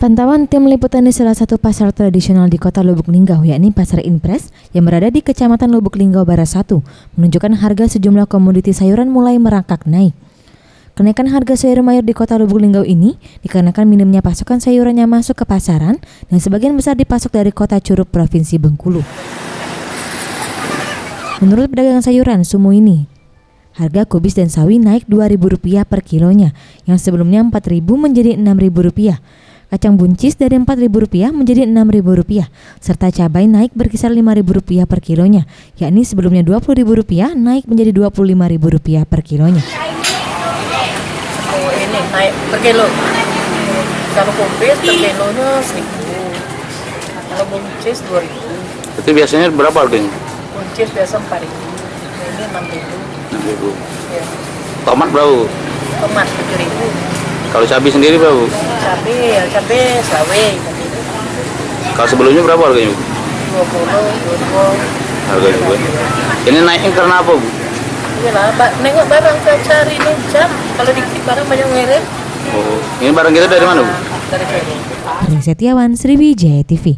Pantauan tim liputan di salah satu pasar tradisional di kota Lubuk Linggau, yakni Pasar Impres yang berada di Kecamatan Lubuk Linggau Barat 1, menunjukkan harga sejumlah komoditi sayuran mulai merangkak naik. Kenaikan harga sayur mayur di kota Lubuk Linggau ini dikarenakan minimnya pasokan sayuran yang masuk ke pasaran dan sebagian besar dipasok dari kota Curup, Provinsi Bengkulu. Menurut pedagang sayuran Sumu ini, harga kubis dan sawi naik Rp2.000 per kilonya, yang sebelumnya Rp4.000 menjadi Rp6.000. Kacang buncis dari Rp4.000 menjadi Rp6.000, serta cabai naik berkisar Rp5.000 per kilonya, yakni sebelumnya Rp20.000 naik menjadi Rp25.000 per kilonya. Oh, ini naik per kilo. Kalau kubis per kilonya Rp1.000, kalau buncis Rp2.000. Itu biasanya berapa harganya? Buncis biasa Rp4.000, ini Rp6.000. Ya. Tomat berapa? Tomat Rp7.000. Kalau cabai sendiri berapa? Cabai sawi. Kalau sebelumnya berapa harganya, Bu? 20. Harganya, Bu. Ini naiknya karena apa, Bu? Iyalah, nengok barang tiap hari ini jam. Kalau dikit barang banyak ngirim. Oh, ini barang kita dari mana, Bu? Dari sini. Setiawan, Sriwijaya TV.